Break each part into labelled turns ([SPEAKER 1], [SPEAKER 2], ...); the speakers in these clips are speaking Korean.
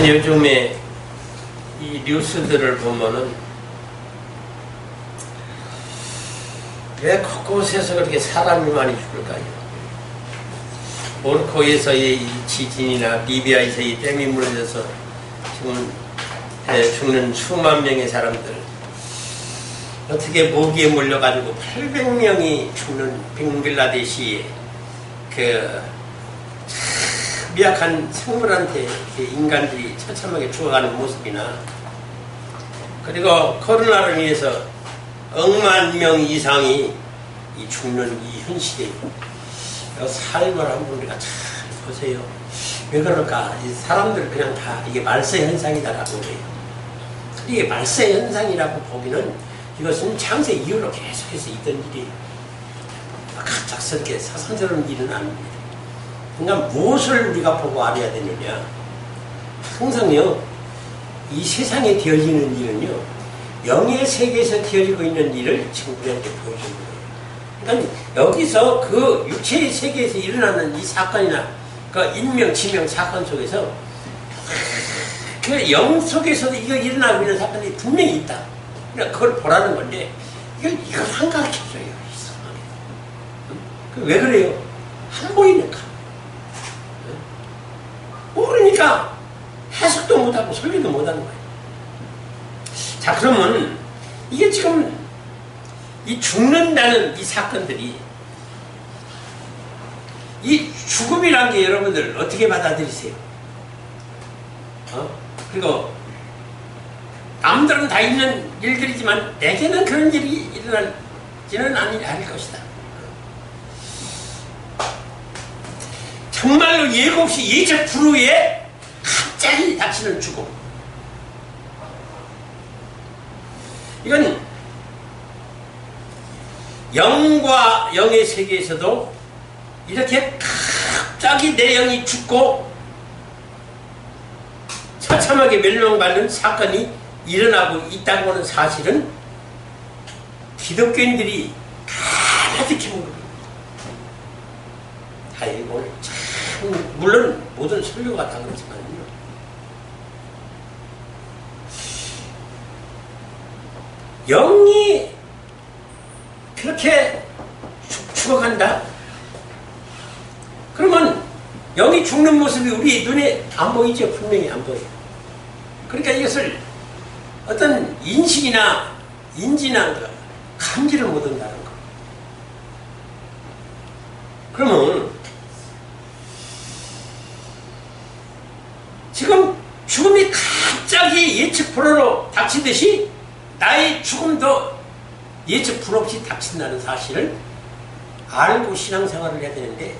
[SPEAKER 1] 요즘에 이 뉴스들을 보면은 왜 곳곳에서 그렇게 사람이 많이 죽을까요? 모로코에서의 이 지진이나 리비아에서의 댐이 무너져서 지금 죽는 수만 명의 사람들, 어떻게 모기에 물려가지고 800명이 죽는 벵글라데시의 그 미약한 생물한테 인간들이 처참하게 죽어가는 모습이나, 그리고 코로나로 인해서 억만 명 이상이 죽는 이 현실에 삶을 한번 우리가 잘 보세요. 왜 그럴까? 이 사람들 그냥 다 이게 말세 현상이다라고 그래요. 이게 말세 현상이라고 보기는 이것은 창세 이후로 계속해서 있던 일이 갑작스럽게 사상스러운 일은 아닙니다. 그러니까 무엇을 우리가 보고 알아야 되느냐? 항상요, 이 세상에 되어지는 일은요, 영의 세계에서 되어지고 있는 일을 지금 우리한테 보여주는 거예요. 그러니까 여기서 그 육체의 세계에서 일어나는 이 사건이나 그 인명, 지명 사건 속에서 그 영 속에서도 이거 일어나고 있는 사건이 분명히 있다. 그러니까 그걸 보라는 건데, 이걸 안 가르쳐줘요. 이상하게. 왜 그래요? 안 보이니까. 모르니까 해석도 못하고 설계도 못하는 거예요. 자, 그러면 이게 지금 이 죽는다는 이 사건들이, 이 죽음이란 게 여러분들 어떻게 받아들이세요? 그리고 남들은 다 있는 일들이지만 내게는 그런 일이 일어날지는 않을 것이다. 정말로 예고 없이 예적 불후에 갑자기 닥치는 죽음. 이건 영과 영의 세계에서도 이렇게 갑자기 내 영이 죽고 처참하게 멸망받는 사건이 일어나고 있다고 하는 사실은 기독교인들이 가득히 모릅니다. 아이고, 참, 물론 모든 설교가 다 그렇지만요. 영이 그렇게 죽어간다? 그러면 영이 죽는 모습이 우리 눈에 안 보이죠? 분명히 안 보여요. 그러니까 이것을 어떤 인식이나 인지나 감지를 못한다는 거. 그러면 지금 죽음이 갑자기 예측 불허로 닥치듯이 나의 죽음도 예측 불허 없이 닥친다는 사실을 알고 신앙생활을 해야 되는데,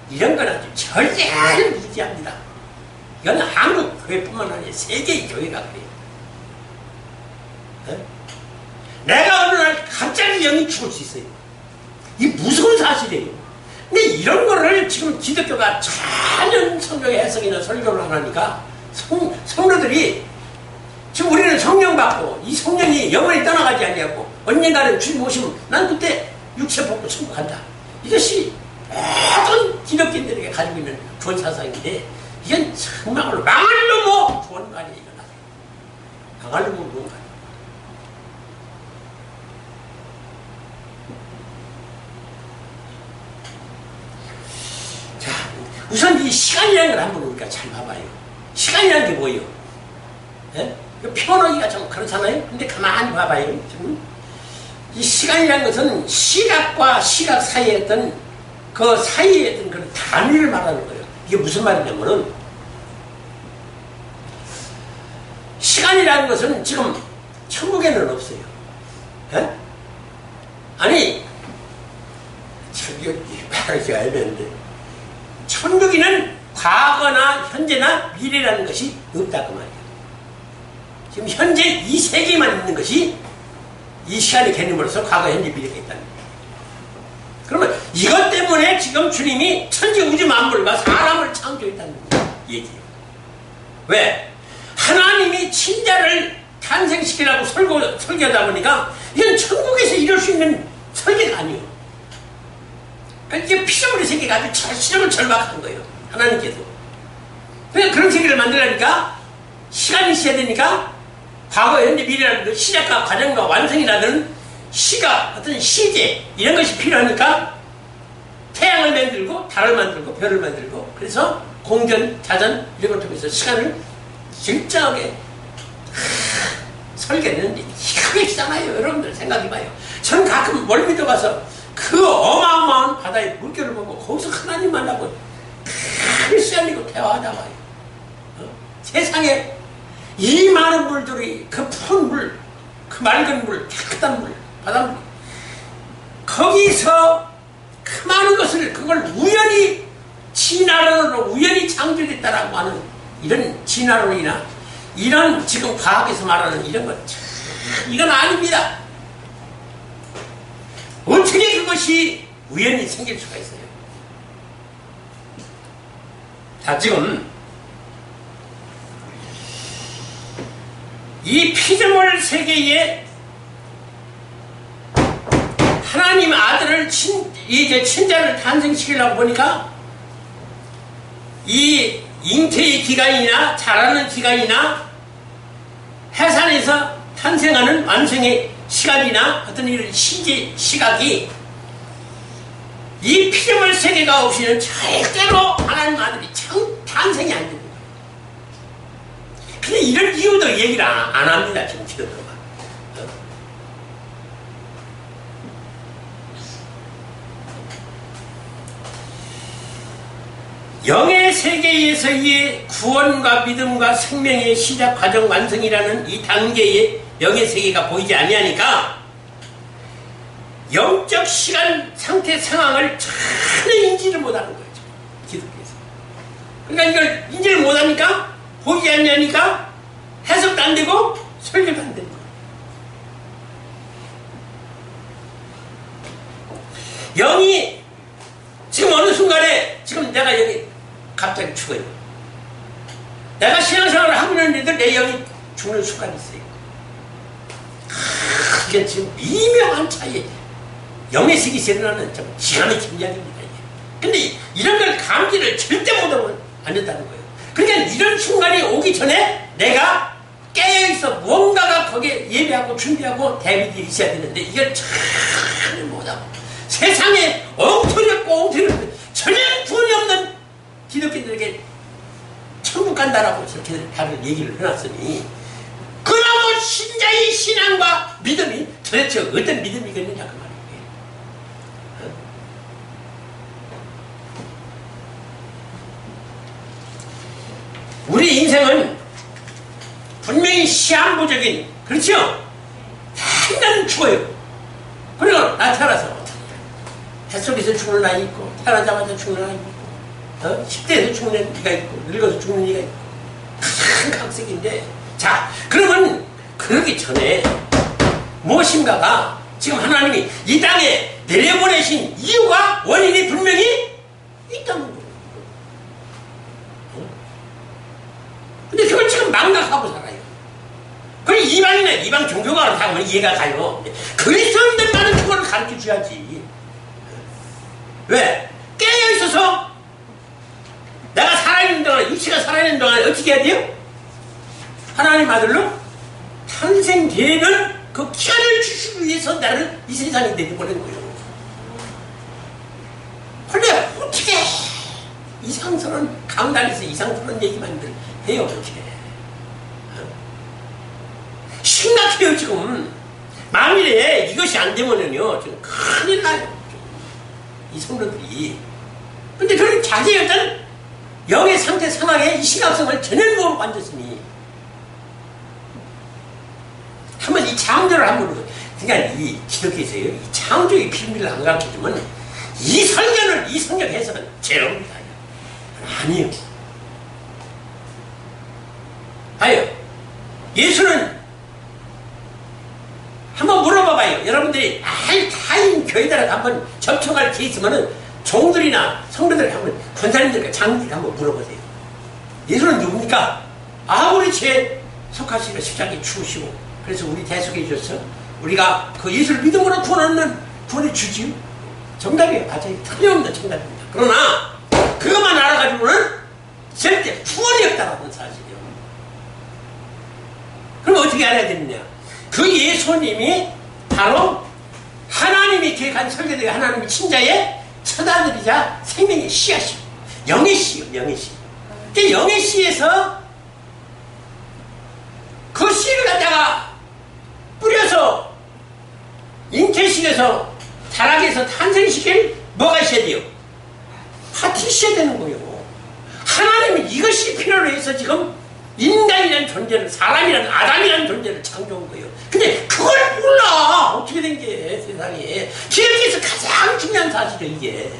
[SPEAKER 1] 이런 건 아주 절대로 무지합니다. 이건 한국 교회뿐만 아니라 세계의 교회가 그래요. 네? 내가 어느 날 갑자기 영이 죽을 수 있어요. 이 무서운 사실이에요. 근데 이런 거를 지금 기독교가 전혀 성경의 해석이나 설교를 안 하니까 성도들이 지금 우리는 성령 받고 이 성령이 영원히 떠나가지 않냐고, 언젠가는 주님 오시면 난 그때 육체 벗고 천국 간다. 이것이 모든 기독교인들에게 가지고 있는 좋은 사상인데, 이건 정말로 망할 놈의 좋은 거 아니에요. 망할 놈의 좋은 거 아니에요. 자, 우선 이 시간이라는 걸 한번 우리가 잘 봐봐요. 시간이라는 게 뭐예요? 예? 표현하기가 좀 그렇잖아요? 근데 가만히 봐봐요. 지금 이 시간이라는 것은 시각과 시각 사이에 어떤 그 사이에 어떤 그런 단위를 말하는 거예요. 이게 무슨 말이냐면은, 시간이라는 것은 지금 천국에는 없어요. 예? 아니, 천국이 말하기 알겠는데, 천국에는 과거나 현재나 미래라는 것이 없다고 말이에요. 지금 현재 이 세계만 있는 것이 이 시간의 개념으로서 과거, 현재, 미래가 있다는 거예요. 그러면 이것 때문에 지금 주님이 천지 우주 만물과 사람을 창조했다는 얘기예요. 왜? 하나님이 친자를 탄생시키라고 설교하다 보니까 이건 천국에서 이룰 수 있는 설계가 아니에요. 그러니까 이게 피조물의 세계가 아주 실험을 절박한 거예요. 하나님께서. 그냥 그런 세계를 만들려니까 시간이 있어야 되니까 과거, 현재, 미래라는 그 시작과 과정과 완성이라는 시가 어떤 시제 이런 것이 필요하니까 태양을 만들고 달을 만들고 별을 만들고 그래서 공전, 자전 이런 걸 통해서 시간을 일정하게 설계했는데 크게 있잖아요. 여러분들 생각해봐요. 저는 가끔 멀미도 가서 그 어마어마한 바다의 물결을 보고 거기서 하나님 만나고 크게 쓰ял리고 대화하다 와요. 세상에 이 많은 물들이 그 푸른 물, 그 맑은 물, 깨끗한 물, 바닷물 거기서 그 많은 것을 그걸 우연히 진화론으로 우연히 창조됐다라고 하는 이런 진화론이나 이런 지금 과학에서 말하는 이런 것 이건 아닙니다. 어떻게 그것이 우연히 생길 수가 있어요? 자, 지금 이 피조물 세계에 하나님 아들을 이제 친자를 탄생시키려고 보니까 이 잉태의 기간이나 자라는 기간이나 해산에서 탄생하는 완성의 시간이나 어떤 이런 시각이 이 피조물 세계가 없이는 절대로 하나님 아들이 탄생이 안 됩니다. 근데 이런 이유도 얘기를 안 합니다. 지금 기독교가. 영의 세계에서의 구원과 믿음과 생명의 시작 과정 완성이라는 이 단계의 영의 세계가 보이지 아니하니까 영적 시간 상태 상황을 전혀 인지를 못하는 거예요. 기독교에서. 그러니까 이걸 인지를 못하니까 보이지 않냐니까 해석도 안 되고 설교도 안 되는 거예요. 영이 지금 어느 순간에 지금 내가 여기 갑자기 죽어요. 내가 신앙생활을 하고 있는데도 내 영이 죽는 순간이 있어요. 그게 지금 미묘한 차이. 영의 세계에서 일어나는 좀 기가 막힌 이야기입니다. 근데 이런 걸 감지를 절대 못하면 안 된다는 거예요. 그러니까 이런 순간이 오기 전에 내가 깨어있어 무언가가 거기에 예배하고 준비하고 대비들이 있어야 되는데 이걸 전혀 못하고 세상에 엉터리없고 전혀 구원이 없는 기독교인들에게 천국 간다라고 저렇게 다른 얘기를 해놨으니 그러면 신자의 신앙과 믿음이 도대체 어떤 믿음이겠느냐 그 말이에요. 우리 인생은 분명히 시한부적인 그렇죠? 한단 죽어요. 그리고 나타나서 뱃속에서 죽는 아이 있고 태어나자마자 죽는 아이 있고 10대에서 죽는 이가 있고 늙어서 죽는 이가 있고 큰 각색인데 자 그러면 그러기 전에 무엇인가가 지금 하나님이 이 땅에 내려보내신 이유가 원인이 분명히 있다는 거예요. 근데 그걸 지금 망각하고 살아요. 그럼 이방이나 이방 종교가 그렇다고 이해가 가요. 그리스도인들만은 그걸 가르쳐줘야지. 왜? 깨어있어서 내가 살아있는 동안 육체가 살아있는 동안 어떻게 해야 돼요? 하나님 아들로 탄생되는 그 기한을 주시기 위해서 나를 이 세상에 내려보낸 거예요. 그런데 어떻게 이상스러운 강단에서 이상스러운 얘기만 해요 그렇게. 심각해요 지금. 만일에 이것이 안 되면은요 지금 큰일 나요 이 성도들이. 근데 그런 자기의 어떤 영의 상태 상황에 이 심각성을 전혀 못 만졌으니 한번 이 창조를 한번 그러니까 이 기독교에서요 이 창조의 비밀을 안 가르쳐주면 이 성경 해석은 제로입니다. 아니요. 아유 예수는 한번 물어봐봐요. 여러분들이 타인 교회들하고 한번 접촉할 게 있으면은 종들이나 성도들 한번 권사님들과 장로들 한번 물어보세요. 예수는 누굽니까? 아무리 죄 속하시고 십자가에 죽으시고 그래서 우리 대속해 주셔서 우리가 그 예수를 믿음으로 구원해 주지요. 정답이에요. 맞아요. 틀림없는 정답입니다. 그러나 그것만 알아가지고는 절대 구원이 없다는 사실이에요. 예수님이 바로 하나님이 계획한 설계되어 하나님의 친자의 첫 아들이자 생명의 씨앗이요. 영의 씨요. 영의 씨. 그 영의 씨에서 그 씨를 갖다가 뿌려서 잉태식에서 자라게 해서 탄생시킬 뭐가 있어야 돼요? 밭이 있어야 되는 거예요. 하나님은 이것이 필요로 해서 지금 인간이라는 존재를, 사람이라는 아담이라는 존재를 창조한 거예요. 근데 그걸 몰라. 어떻게 된 게 세상에. 기독교에서 가장 중요한 사실이에요, 이게.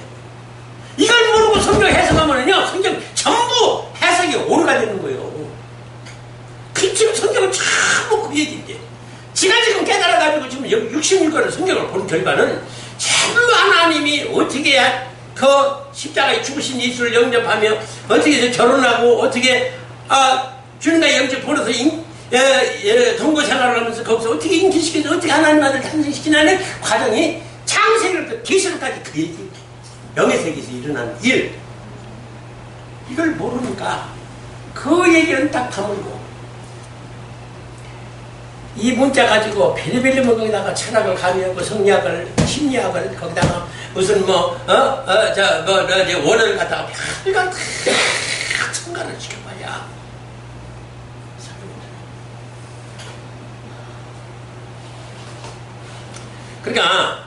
[SPEAKER 1] 이걸 모르고 성경 해석하면요, 성경 전부 해석이 오류가 되는 거예요. 그 지금 성경을 전부 그 얘기인데. 지가 지금 깨달아가지고 지금 66권의 성경을 본 결과는 전부 하나님이 어떻게 그 십자가에 죽으신 예수를 영접하며 어떻게 해서 결혼하고 어떻게 주님과 영접 보내서 동거 생활을 하면서 거기서 어떻게 잉태시켜서 어떻게 하나님 아들 탄생시키냐는 과정이 창세기부터 계시록까지 그 얘기. 영의 세계에서 일어난 일. 이걸 모르니까 그 얘기는 딱 다물고 이 문자 가지고 별의별 거기다가 철학을 가미하고 성리학을 심리학을 거기다가 무슨 원어를 갖다가 별걸 다 첨가를 시켜봐야. 그러니까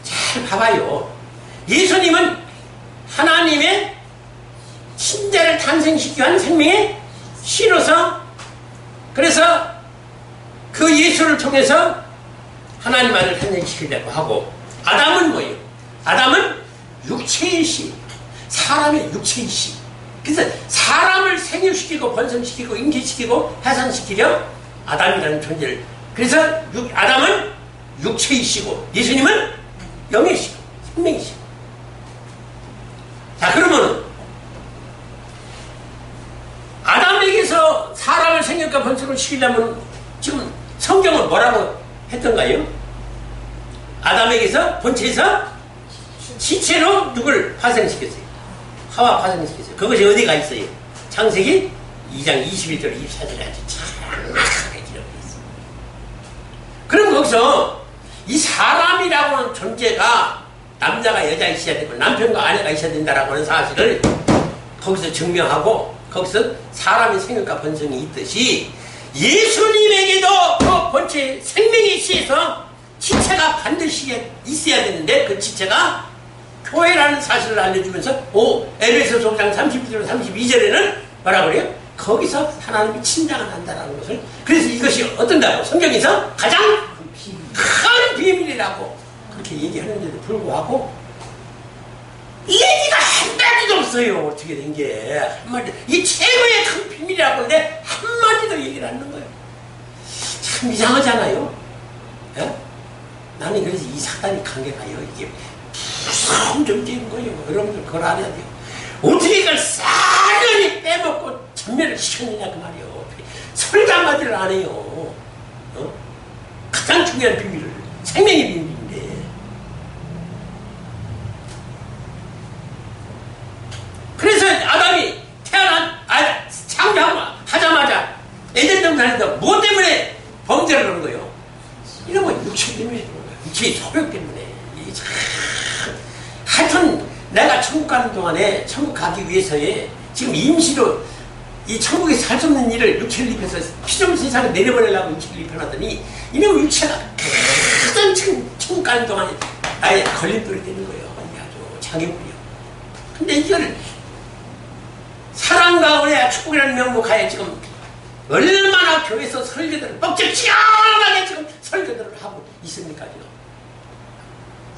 [SPEAKER 1] 잘 봐봐요. 예수님은 하나님의 친자를 탄생시키기 위한 생명의 씨로서, 그래서 그 예수를 통해서 하나님 아들을 탄생시키려고 하고, 아담은 뭐예요? 아담은 육체의 씨, 사람의 육체의 씨. 그래서 사람을 생육시키고 번성시키고 잉태시키고 해산시키려 아담이라는 존재를, 그래서 아담은 육체의 씨고 예수님은 영의 씨고 생명의 씨고. 자, 그러면 아담에게서 사람을 생육과 번성을 시키려면 지금 성경은 뭐라고 했던가요? 아담에게서 본체에서 시체로 누굴 파생시켰어요? 하와 파생시켰어요. 그것이 어디가 있어요? 창세기 2장 21절 24절에 아주 정확하게 기록되어 있어요. 그럼 거기서 이 사람이라고 하는 존재가 남자가 여자 있어야 되고 남편과 아내가 있어야 된다라고 하는 사실을 거기서 증명하고, 거기서 사람의 생각과 본성이 있듯이 예수님에게도 그 본체 생명의 씨에서 지체가 반드시 있어야 되는데, 그 지체가 교회라는 사실을 알려주면서 에베소서 5장 31절 32절에는 뭐라고 그래요? 거기서 하나님이 친자가 난다라는 것을, 그래서 이것이 어떤다고 성경에서 가장 큰 비밀이라고 그렇게 얘기하는데도 불구하고 이 얘기가 한마디도 없어요. 어떻게 된 게 한마디, 이 최고의 큰 비밀이라고 하는데 한마디도 얘기를 안 하는 거예요. 참 이상하잖아요. 예? 나는 그래서 이 사단이 관계가요, 이게 무서운 존재인 거예요. 여러분들 그걸 알아야 돼요. 어떻게 이걸 싸그리 빼먹고 전멸을 시켰느냐 그 말이에요. 설교 한마디를 안 해요. 가장 중요한 비밀을, 생명의 비밀인데. 그래서 아담이 창조하자마자 에덴 동산에서 뭐 때문에 범죄를 하는 거예요? 이런 건 육체 때문에 그런 거예요. 육체의 소욕 때문에. 하여튼 내가 천국 가는 동안에 천국 가기 위해서에 지금 임시로 이 천국에 살 수 없는 일을 육체를 입혀서 피조물 세상에 내려보내려고 육체를 입혀놨더니 이놈의 육체가 가장 지금 천국 가는 동안에 아예 걸림돌이 되는 거예요. 아주 장애물이요. 근데 이걸 사랑과 은혜와 축복이라는 명목하에 지금 얼마나 교회에서 설교들을 뻑적지근하게 지금 설교들을 하고 있습니까? 지금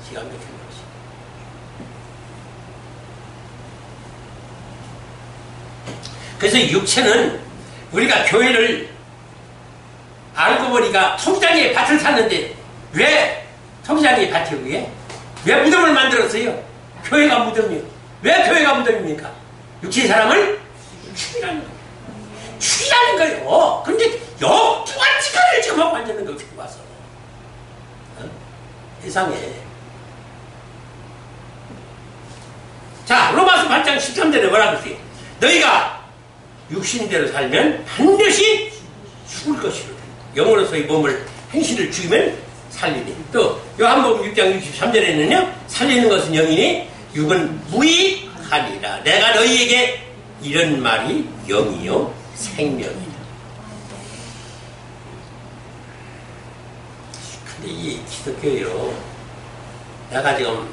[SPEAKER 1] 기가 막힌 것이. 그래서 육체는 우리가 교회를 알고 보니까 토기장의 밭을 샀는데 왜 토기장의 밭이 왜 무덤을 만들었어요? 교회가 무덤이요. 왜 교회가 무덤입니까? 육체의 사람을 죽이라는 거예요. 죽이라는 거예요. 그런데 역중한 직관을 지금 하고 앉는 거예요. 지금 와서. 세상에. 자, 로마서 8장 13절에 뭐라고 했어요? 너희가 육신대로 살면 반드시 죽을 것이로다. 영으로서의 몸을 행실을 죽이면 살리니. 또 요한복음 6장 63절에는요 살리는 것은 영이니 육은 무익하니라. 내가 너희에게 이런 말이 영이요 생명이다. 근데 이 기독교요, 내가 지금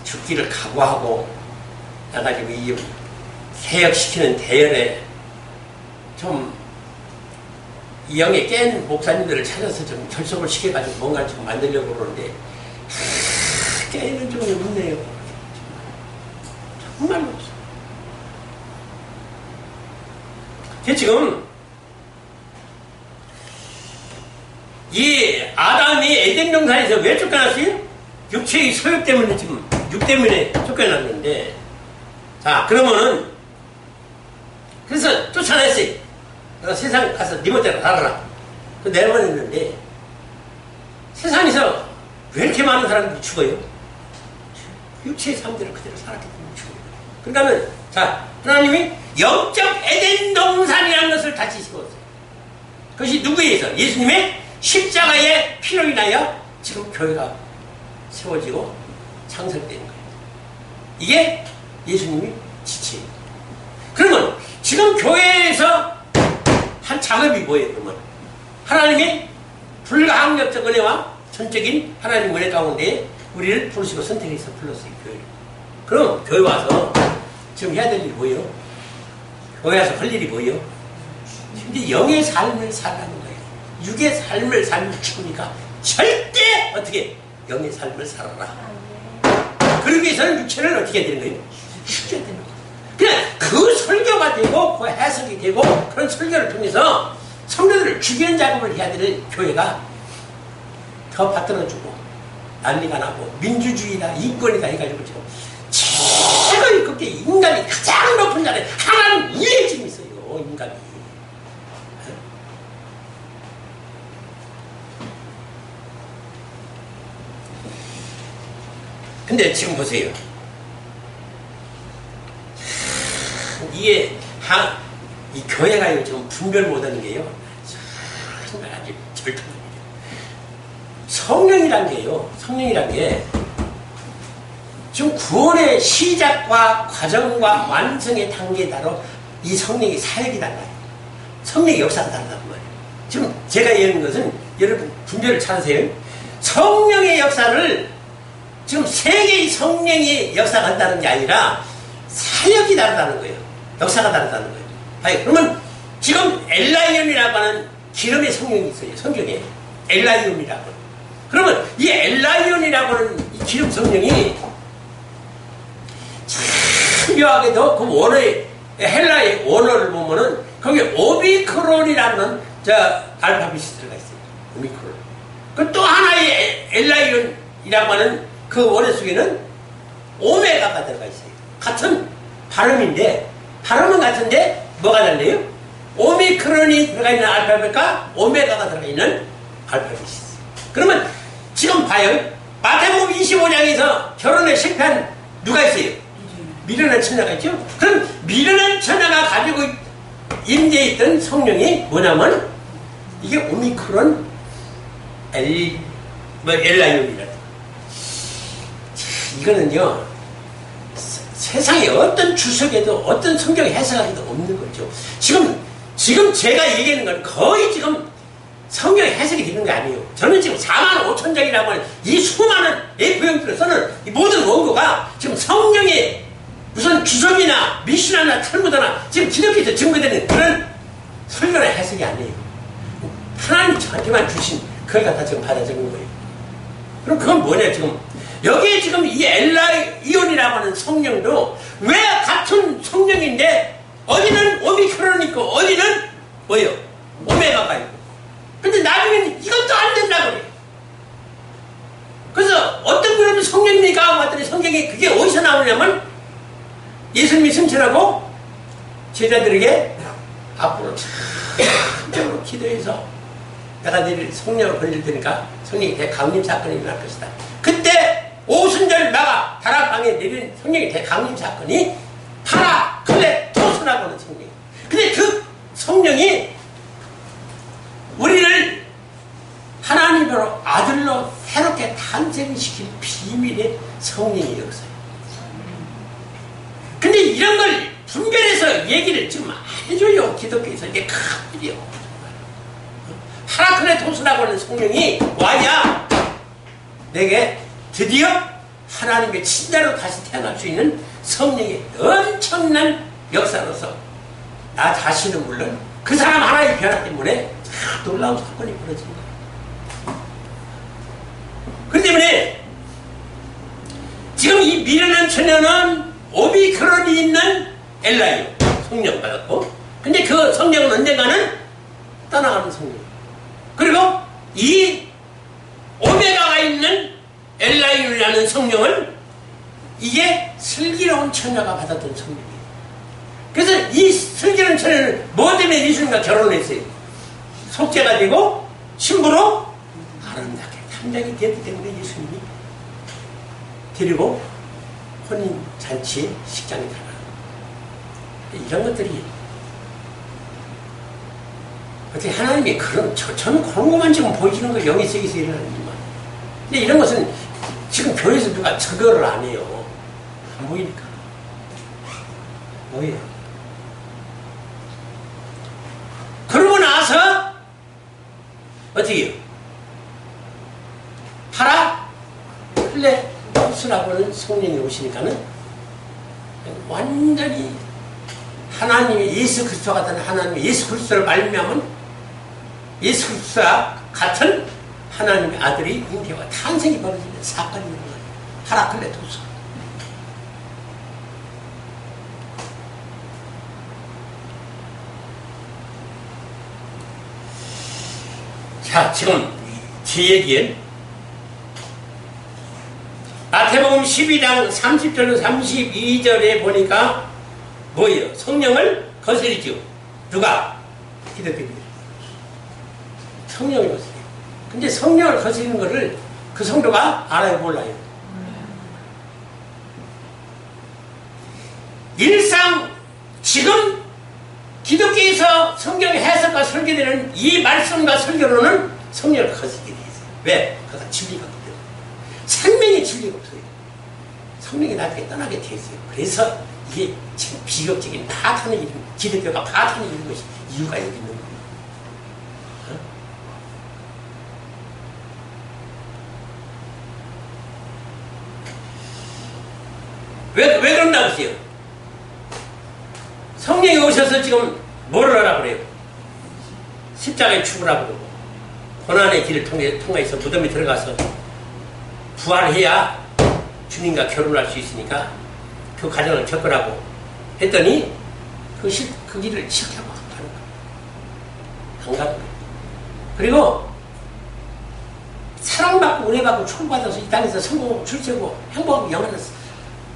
[SPEAKER 1] 죽기를 각오하고 내가 지금 이 개혁시키는 대열에 좀 이 영에 깬 목사님들을 찾아서 좀 결속을 시켜가지고 뭔가를 좀 만들려고 그러는데 깨는 좀 없네요. 정말로 없어. 지금 이 아담이 에덴 동산에서 왜 쫓겨났어요? 육체의 소욕 때문에, 지금 육 때문에 쫓겨났는데, 자 그러면은 그래서 쫓아냈어요. 내가 세상 가서 네 멋대로 살아라. 그 내보냈는데 세상에서 왜 이렇게 많은 사람들이 죽어요? 육체의 삶대로 그대로 살았기 때문에 죽어요. 그러니까는 자 하나님이 영적 에덴 동산이라는 것을 다시 세웠어요. 그것이 누구에 의해서? 예수님의 십자가의 피로 인하여 지금 교회가 세워지고 창설되는 거예요. 이게 예수님이 지체예요. 그러면 지금 교회에서 한 작업이 뭐예요? 그러면 하나님의 불가항력적 은혜와 전적인 하나님 은혜 가운데 우리를 부르시고 선택해서 불렀어요. 교회를. 그럼 교회 와서 지금 해야 될 일이 뭐예요? 교회 와서 할 일이 뭐예요? 근데 영의 삶을 살라는 거예요. 육의 삶을 살면 죽으니까 절대 어떻게 영의 삶을 살아라. 그러기 위해서는 육체를 어떻게 해야 되는 거예요? 죽여야 되는 거예요. 그냥 그 설교가 되고 그 해석이 되고 그런 설교를 통해서 성도들을 죽이는 작업을 해야 되는 교회가 더 받들어주고 난리가 나고 민주주의나 인권이다 해가지고 지금 최고의 그게 인간이 가장 높은 자리에 하나님 위에 지금 있어요. 인간이. 근데 지금 보세요. 이게 이 교회가 지금 분별 못하는 게요. 정말 아주 절통입니다. 성령이란 게요. 성령이란 게 지금 구원의 시작과 과정과 완성의 단계에 따라 이 성령의 사역이 달라요. 성령의 역사가 다르단 말이에요. 지금 제가 얘기하는 것은 여러분 분별을 찾으세요. 성령의 역사를 지금 세계의 성령의 역사가 한다는 게 아니라 사역이 다르다는 거예요. 역사가 다르다는 거예요. 아니, 그러면 지금 엘라이온이라고 하는 기름의 성령이 있어요. 성경에. 엘라이온이라고. 그러면 이 엘라이온이라고 하는 이 기름 성령이 참 묘하게도 그 원어의 헬라의 원어를 보면은 거기 오미크론이라는 알파벳이 들어가 있어요. 오미크론. 그 또 하나의 엘라이온이라고 하는 그 원어 속에는 오메가가 들어가 있어요. 같은 발음인데 발음은 같은데 뭐가 달라요? 오미크론이 들어가 있는 알파벳과 오메가가 들어가 있는 알파벳이 있어요. 그러면 지금 봐요. 마태복음 25장에서 결혼에 실패한 누가 있어요? 미련한 처녀가 있죠? 그럼 미련한 처녀가 가지고 임재해 있던 성령이 뭐냐면 이게 오미크론 엘라이온이라는. 이거는요 세상에 어떤 주석에도 어떤 성경 해석하기도 없는 거죠. 지금 제가 얘기하는 건 거의 지금 성경 해석이 되는 게 아니에요. 저는 지금 45,000장이라고 하는 이 수많은 A4용지를 써는 이 모든 원고가 지금 성경의 무슨 주석이나 미시나나 탈무드나 지금 기독교에서 증거되는 그런 설교나 해석이 아니에요. 하나님 저한테만 주신 그걸 갖다 지금 받아 적은 거예요. 그럼 그건 뭐냐 지금 여기에 지금 이 엘라이온이라고 하는 성령도 왜 같은 성령인데 어디는 오미크론이 있고 어디는 뭐예요? 오메가가 있고. 근데 나중에는 이것도 안 된다고 그래요. 그래서 어떤 그룹이 성령입니까? 하고 봤더니 성경이 그게 어디서 나오냐면 예수님이 승천하고 제자들에게 앞으로 참적으로 기도해서 내가 너희를 성령을 보내줄 테니까 성령이 대강림 사건이 일어날 것이다. 그때 오순절 나가 다락방에 내린 성령의 대강림 사건이 파라클레토스라고 하는 성령. 근데 그 성령이 우리를 아들로 새롭게 탄생시킬 비밀의 성령의 역사예요. 근데 이런 걸 분별해서 얘기를 지금 안 해줘요. 기독교에서. 이게 큰일이요. 파라클레토스라고 하는 성령이 와야 내게 드디어 하나님의 친자로 다시 태어날 수 있는 성령의 엄청난 역사로서 나 자신은 물론 그 사람 하나의 변화 때문에 놀라운 사건이 벌어진 거예요. 그렇기 때문에 지금 이 미련한 처녀는 오미크론이 있는 엘라이오 성령 받았고, 근데 그 성령은 언젠가는 떠나가는 성령. 그리고 이 오메가가 있는 엘라이오라는 성령은 이게 슬기로운 처녀가 받았던 성령이에요. 그래서 이 슬기로운 처녀는 뭐 때문에 예수님과 결혼했어요? 속죄가 되고 신부로 아름답게 탐정이 되었기 때문에 예수님이 데리고 혼인잔치에 식장에 들어가는 거예요. 이런 것들이 어떻게 하나님이 저는 그런 것만 지금 보여주는 거 영의 세계에서 일어나는 일만. 근데 이런 것은 지금 교회에서 누가 저거를 안 해요. 안 보이니까. 뭐예요? 그러고 나서 어떻게 해요? 파라클레토스라고 하는 성령이 오시니까는 완전히 하나님의 예수 그리스도가 같은 하나님의 예수 그리스도를 말미암은 예수 그리스도와 같은 하나님의 아들이 잉태와 탄생이 벌어지는 사건이 있는 거예요. 파라클레토스. 자, 지금 제 얘기엔 마태복음 12장 30절로 32절에 보니까 뭐예요? 성령을 거스리죠. 누가? 기독교인들. 성령을 거스려요. 근데 성령을 거스리는 거를 그 성도가 알아요, 몰라요? 일상 지금 기독교에서 성경 해석과 설교되는 이 말씀과 설교로는 성령을 거스리게 되어 있어요. 왜? 그가 진리가 없기 때문에. 생명의 진리가 없어요. 성령이 나중에 떠나게 되어 있어요. 그래서 이게 지금 비극적인 파탄을 일으키는, 기독교가 파탄을 일으키는 것이 이유가 여기 있는 거예요. 왜 그런다고 했어요? 성령이 오셔서 지금 뭐를 하라고 그래요? 십자가에 죽으라고 그러고, 고난의 길을 통해서 무덤에 들어가서 부활해야 주님과 결혼할 수 있으니까 그 과정을 겪으라고 했더니 그 길을 싫다고 가는 거예요. 안 가는 거예요. 그리고 사랑받고 은혜받고 축복받아서 이 땅에서 성공하고 출세하고 행복하고 영원한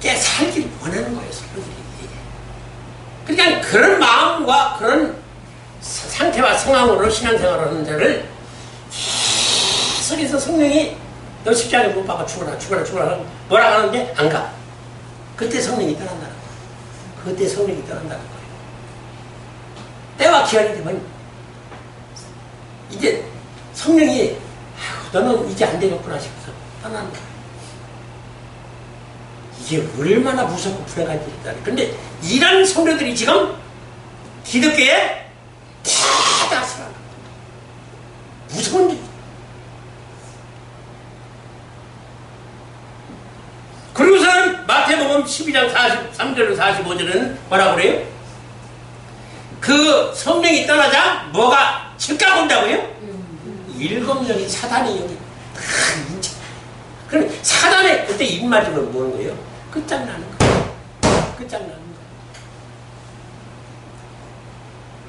[SPEAKER 1] 게 살기를 원하는 거예요, 성도들이. 그러니까 그런 마음과 그런 상태와 상황으로 신앙생활을 하는 자를 계속해서 성령이 너 십자가에 못 박아 죽어라 뭐라고 하는데 안 가. 그때 성령이 떠난다는 거예요. 그때 성령이 떠난다는 거예요. 때와 기한이 되면 이제 성령이 너는 이제 안 되겠구나 싶어서 떠나는 거예요. 이게 얼마나 무섭고 불행한지. 근데 이런 성도들이 지금 기독교에 다 살아나. 무서운 일. 그리고서는 마태복음 12장 43절로 45절에는 뭐라고 그래요? 그 성령이 떠나자 뭐가 즉각 온다고요? 일곱 명이 사단의 영이 다 인체. 그럼 사단의 그때 입 맞으면 뭐는 거예요? 끝장나는 거예요. 끝장나는 거예요.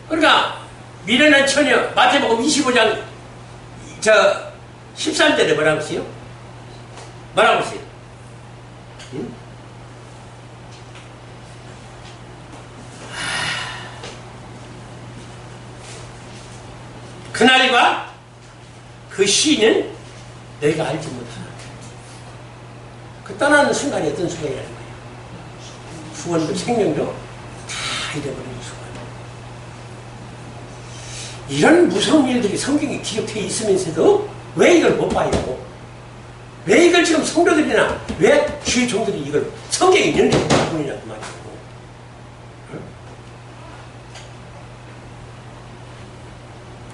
[SPEAKER 1] 그러니까 미련한 처녀 마태복음 25장 13절에 뭐라고 했어요? 뭐라고 했어요? 응? 그날과 그 시는 너희가 알지 못하나. 그 떠나는 순간이 어떤 순간이라는 거예요? 구원도 생명도 다 잃어버리는 순간. 이런 무서운 일들이 성경에 기록되어 있으면서도 왜 이걸 못 봐요? 왜 이걸 지금 성도들이나 왜 주의 종들이 이걸 성경에 있는 게 부분이냐고 말이고. 응?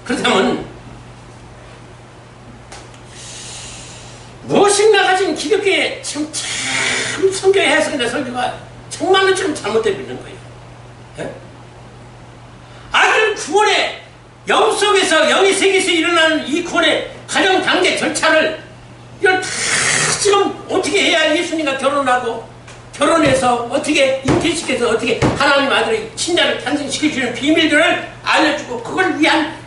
[SPEAKER 1] 그렇다면 무엇인가 가진 기독교의 지금 참 성경의 해석이나 설교가 정말로 지금 잘못되고 있는 거예요. 예? 그럼 구원의 영 속에서 영의 세계에서 일어나는 이 구원의 가정 단계 절차를 이걸 다 지금 어떻게 해야 예수님과 결혼하고 결혼해서 어떻게 잉태시켜서 어떻게 하나님 아들의 친자를 탄생시켜주는 비밀들을 알려주고 그걸 위한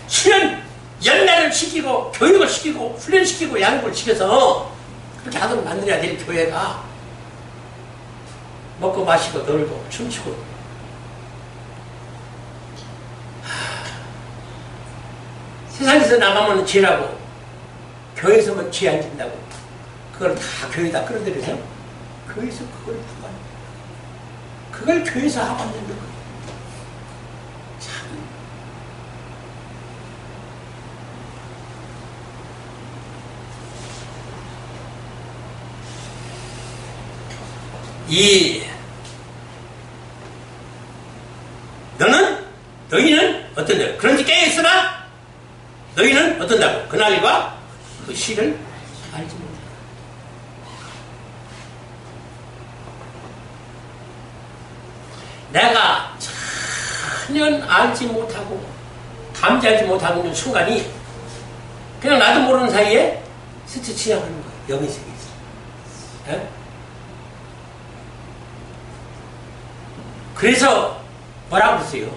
[SPEAKER 1] 수련 연단을 시키고 교육을 시키고 훈련시키고 양육을 시켜서 그렇게 하도록 만들어야 될 교회가 먹고 마시고 놀고 춤추고 세상에서 나가면 죄라고 교회에서만 죄 안 진다고 그걸 다 교회에다 끌어들여서 교회에서 그걸 하고 그걸 교회에서 하고 안 되는 거예요. 참 너희는 어떤다? 그런지 깨어있으나 너희는 어떤다고? 그날과 그 시를 알지 못한다. 내가 전혀 알지 못하고 감지하지 못하고 있는 순간이 그냥 나도 모르는 사이에 스쳐 지나가는 거예요. 영의 세계에서. 예? 그래서 뭐라고 그랬어요?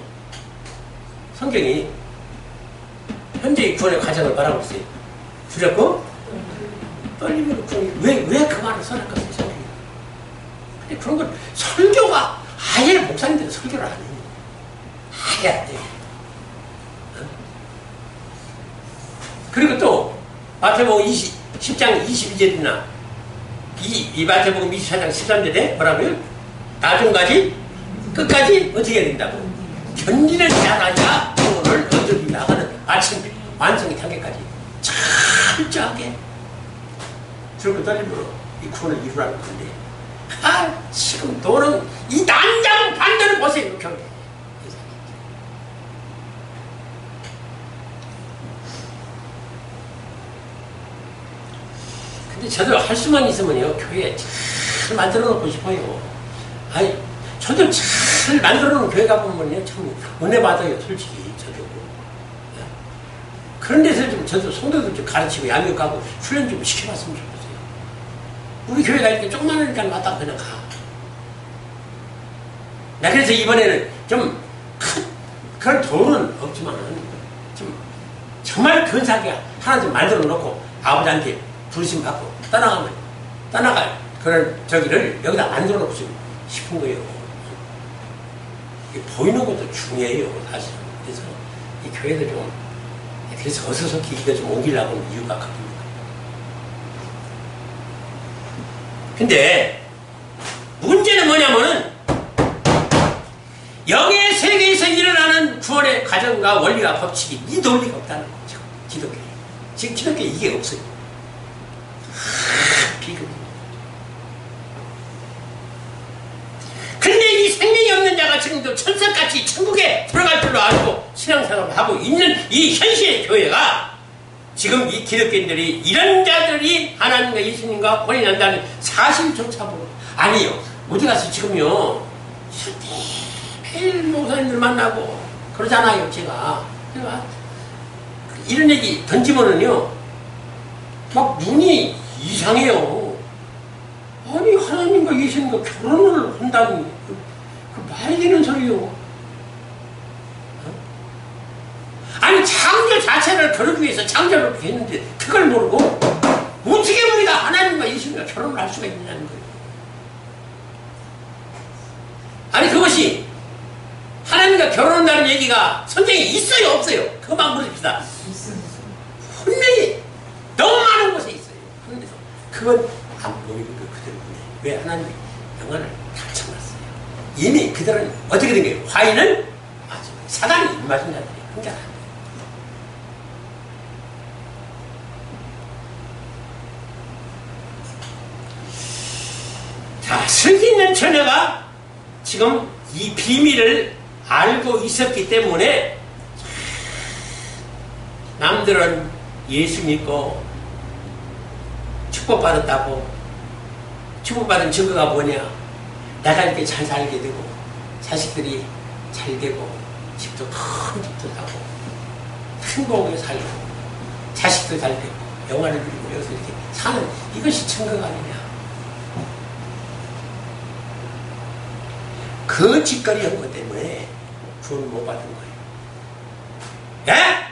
[SPEAKER 1] 성경이 현재의 구원의 과정을 뭐라고 그랬어요? 두렵고 떨림으로 구원이 왜 그 말을 써놨겠어요? 성경이. 근데 그런 걸 설교가 아예 목사님들은 설교를 안 해요. 아예 안 돼요. 그리고 또 마태복음 10장 22절이나 이 마태복음 24장 13절에 뭐라고요? 나중까지 끝까지 어떻게 해야 된다고? 견디는 자라야 구원을 얻으리 나가는 아침 완성의 단계까지 철저하게 들고 떨림으로 이 구원을 이루라는 건데 지금 너는 이 난장 반대를 보세요. 경계. 근데 저도 할 수만 있으면요 교회 잘 만들어 놓고 싶어요. 저도 잘 만들어 놓은 교회 가보면요 참 은혜 받아요. 솔직히 저도. 그런 데서 좀 저도 성도들 좀 가르치고 양육하고 훈련 좀 시켜봤으면 좋겠어요. 우리 교회가 이렇게 조그마하니까 왔다 그냥 가. 나 그래서 이번에는 좀 그런 돈은 없지만 좀 정말 근사하게 하나 좀 만들어 놓고 아버지한테 부르심 받고 떠나갈 그런 저기를 여기다 만들어 놓고 싶은 거예요. 보이는 것도 중요해요, 사실은. 그래서 이 교회도 좀, 그래서 어서서히 이거 좀 옮기려고 하는 이유가 큽니다. 근데, 문제는 뭐냐면은, 영의 세계에서 일어나는 구원의 과정과 원리와 법칙이 이 논리가 없다는 거죠. 기독교에. 지금 기독교에 이게 없어요. 비극. 근데 이 생명이 없는 자가 지금도 천사같이 천국에 들어갈 줄로 알고 신앙생활을 하고 있는 이 현실의 교회가 지금 이 기독교인들이 이런 자들이 하나님과 예수님과 혼이 난다는 사실조차 모르고 아니요. 어디 가서 지금요 매일 목사님들 만나고 그러잖아요. 제가 이런 얘기 던지면은요 막 눈이 이상해요. 아니 하나님과 예수님과 결혼을 한다니 그 말이 되는 소리요. 아니 창조 자체를 그러기 위해서 창조를 했는데 그걸 모르고 어떻게 우리가 하나님과 예수님과 결혼을 할 수가 있냐는 거예요. 아니 그것이 하나님과 결혼한다는 얘기가 성경에 있어요 없어요? 그것만 물읍시다. 분명히 너무 많은 곳에 있어요. 그런데서 그건 안 보이는 거 그대로인데 왜 하나님이 영혼을 다 참았어요? 이미 그들은 어떻게 된 거예요? 화인은 사단이 입맞은 자들이 혼자 자, 슬기 있는 처녀가 지금 이 비밀을 알고 있었기 때문에 남들은 예수 믿고 축복받았다고, 축복받은 증거가 뭐냐, 내가 이렇게 잘 살게 되고 자식들이 잘 되고 집도 큰 집도 사고 행복하게 살고 자식도 잘 되고 영화를 누리고 여기서 이렇게 사는, 이것이 증거가 아니냐. 그 짓거리 한 것 때문에 구원을 못 받은 거예요. 예?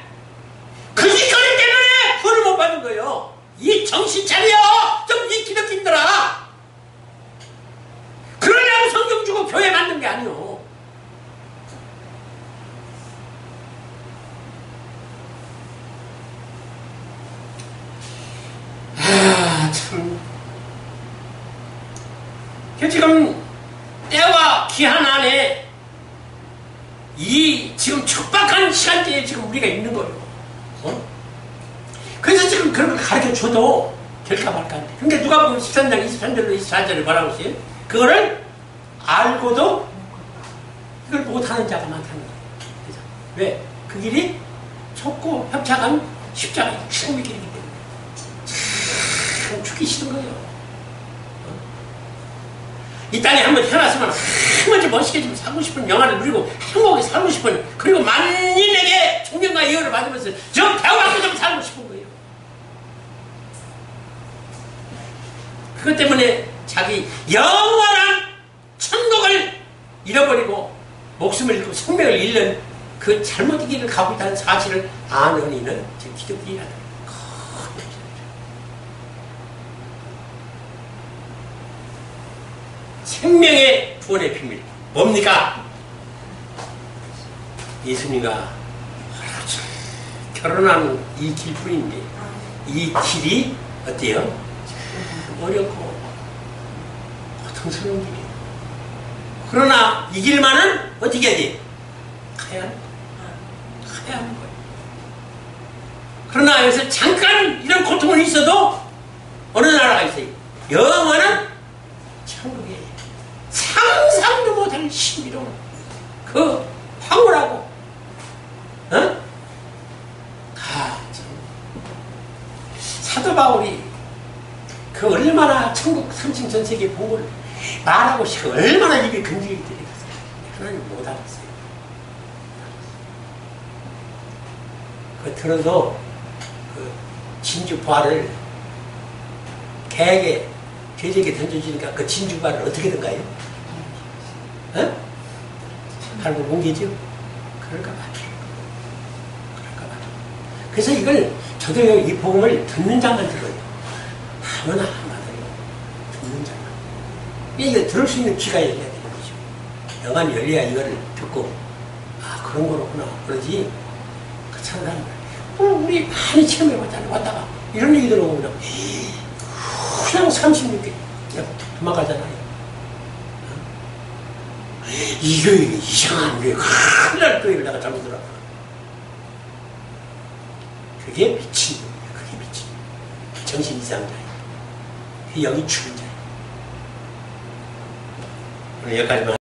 [SPEAKER 1] 그 짓거리 때문에 구원을 못 받은 거예요. 이 정신 차려! 좀 이 기독교인들아! 그러려고 성경 주고 교회 만든 게 아니오. 아, 참. 지금 때와 기한 안에 이 지금 촉박한 시간대에 지금 우리가 있는 거예요. 어? 그래서 지금 그런 걸 가르쳐 줘도 될까 말까 한데. 그러니까 누가 보면 13장 23절로 24절을 뭐라고 했어요? 그거를 알고도 이걸 못하는 자가 많다는 거예요. 그래서 왜? 그 길이 좁고 협착한 십자가의 죽음의 길이기 때문에 참 죽기 싫은 거예요. 이 땅에 한번 태어났으면 한번쯤 멋있게 좀 살고 싶은 영화를 누리고 행복하게 살고 싶은, 그리고 만인에게 존경과 예우를 받으면서 좀 배워받고 좀 살고 싶은 거예요. 그것 때문에 자기 영원한 천국을 잃어버리고 목숨을 잃고 생명을 잃는 그 잘못된 길을 가고 있다는 사실을 아는 이는 지금 기독교인이라는 거예요. 생명의 구원의 비밀 뭡니까? 예수님과 결혼한 이 길뿐인데 이 길이 어때요? 어렵고 고통스러운 길이에요. 그러나 이 길만은 어떻게 해야 돼? 가야 하는 거예요. 그러나 여기서 잠깐 이런 고통은 있어도 어느 나라가 있어요? 영원한 천국에 상상도 못할 신비로운 그 황홀하고, 어? 참. 사도 바울이 그 얼마나 천국 3층 전 세계 복을 말하고 싶고 얼마나 입이 근질이 들리겠어요. 하나님 못 알았어요. 그 들어도 그 진주 부활을 개에게 돼지에게 던져주니까 그 진주 부활을 어떻게 된가요? 어? 발고 뭉개죠? 그럴까 봐. 그래서 이걸 저도 이 복음을 듣는 자만 들어요. 아무나 안 받아요. 듣는 자만. 이게 들을 수 있는 귀가 열려야 되는 거죠. 영안이 열려야 이거를 듣고, 아, 그런 거로구나. 그러지. 그 사람들, 우리 많이 체험해봤잖아요. 왔다가 이런 얘기 들어보면 그냥 36개 도망가잖아요. 이거 이상한 게 큰일 날 거예요. 내가 잘못 들어. 그게 미친 놈이야. 그게 미친 놈. 정신 이상자예요. 그게 영이 죽은 자예요. 오늘 여기까지만.